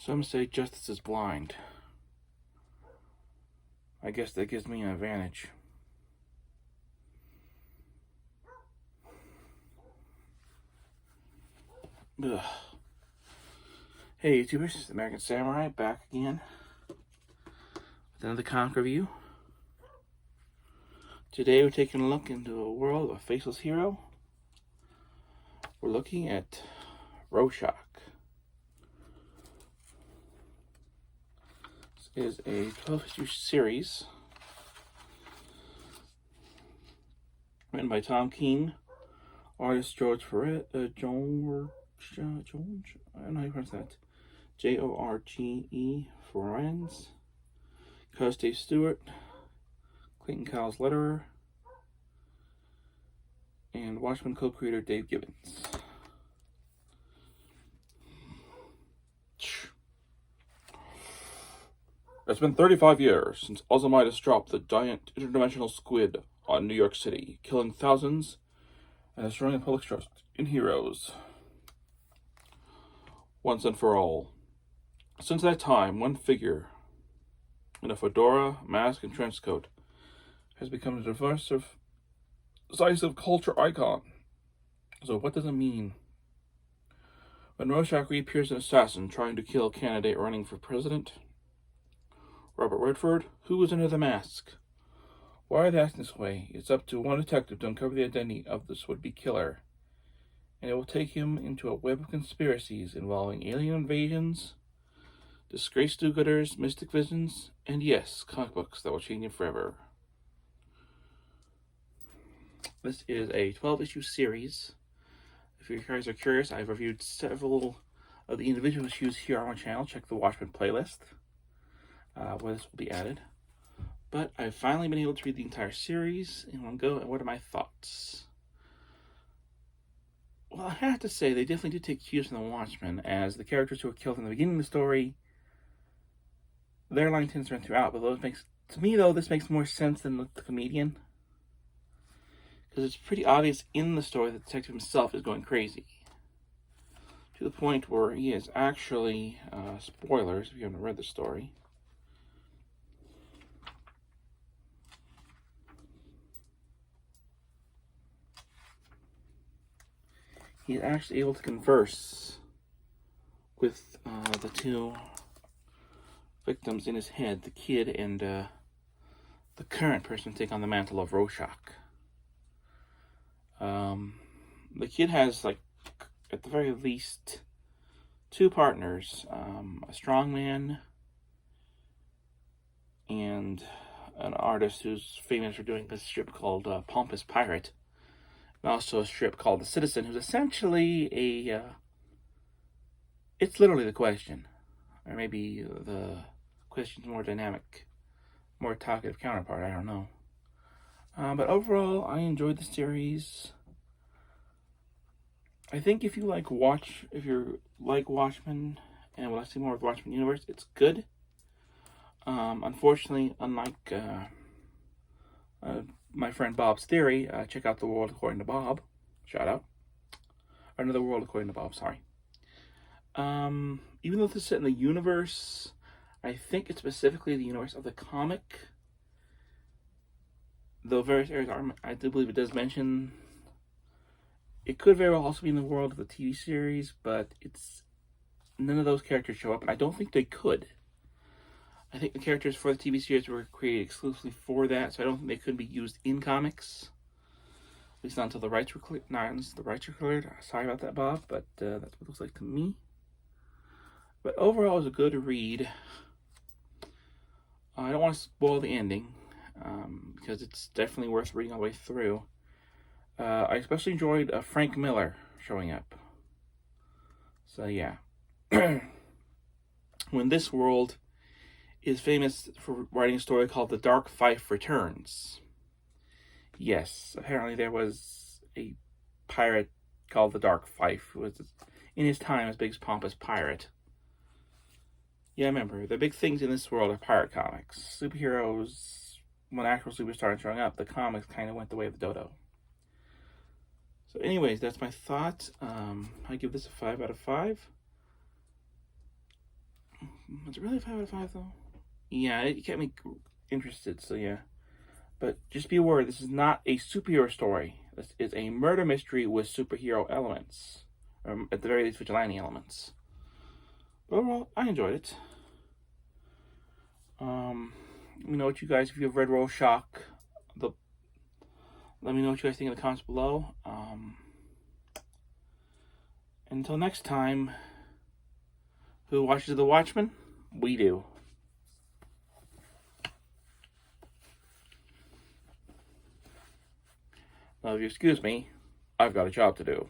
Some say justice is blind. I guess that gives me an advantage. Ugh. Hey YouTubers, it's the American Samurai back again with another comic review. Today we're taking a look into a world of a faceless hero. We're looking at Rorschach. This is a 12-issue series written by Tom King, artist George Ferret, I don't know how you pronounce that. Jorge Forens, colors Dave Stewart, Clayton Cowles letterer, and Watchmen co-creator Dave Gibbons. It's been 35 years since Ozymandias dropped the giant interdimensional squid on New York City, killing thousands and destroying the public's trust in heroes once and for all. Since that time, one figure in a fedora, mask, and trench coat has become a divisive, decisive culture icon. So what does it mean? When Rorschach reappears an assassin trying to kill a candidate running for president, Robert Redford, who is under the mask? Why are they acting this way? It's up to one detective to uncover the identity of this would-be killer, and it will take him into a web of conspiracies involving alien invasions, disgraced do-gooders, mystic visions, and yes, comic books that will change him forever. This is a 12-issue series. If you guys are curious, I've reviewed several of the individual issues here on my channel. Check the Watchmen playlist, where this will be added. But I've finally been able to read the entire series in one go, and what are my thoughts? Well, I have to say, they definitely do take cues from the Watchmen, as the characters who were killed in the beginning of the story, their line tends to run throughout, but to me, this makes more sense than the comedian. Because it's pretty obvious in the story that the detective himself is going crazy. To the point where he is actually, spoilers if you haven't read the story, he's actually able to converse with the two victims in his head, the kid and the current person to take on the mantle of Rorschach. The kid has, at the very least, two partners, a strongman and an artist who's famous for doing this strip called Pompous Pirate, and also a strip called The Citizen, who's essentially it's literally The Question, or maybe the Question's more dynamic, more talkative counterpart, I don't know. But overall, I enjoyed the series. I think if you like Watchmen and would like to see more of the Watchmen universe, it's good. Unfortunately, unlike my friend Bob's Theory, check out The World According to Bob. Shout out. Another World According to Bob, sorry. Even though this is set in the universe, I think it's specifically the universe of the comic. Though various areas I do believe it does mention, it could very well also be in the world of the TV series, but none of those characters show up, and I don't think they could. I think the characters for the TV series were created exclusively for that, so I don't think they could be used in comics. At least not until the rights were cleared. Sorry about that, Bob, but that's what it looks like to me. But overall, it was a good read. I don't want to spoil the ending, because it's definitely worth reading all the way through. I especially enjoyed Frank Miller showing up. So yeah. When this world is famous for writing a story called The Dark Fife Returns. Yes, apparently there was a pirate called the Dark Fife, who was in his time as big as Pompous Pirate. Yeah, remember, the big things in this world are pirate comics. Superheroes, when actual superstars started showing up, the comics kind of went the way of the dodo. So anyways, that's my thought. I give this a 5 out of 5. Was it really 5 out of 5 though? Yeah, it kept me interested. So yeah, but just be aware, this is not a superhero story. This is a murder mystery with superhero elements, or at the very least, vigilante elements. But overall, I enjoyed it. Let me know what you guys, if you've read Rorschach, let me know what you guys think in the comments below. Until next time, who watches The Watchmen? We do. Now, if you excuse me, I've got a job to do.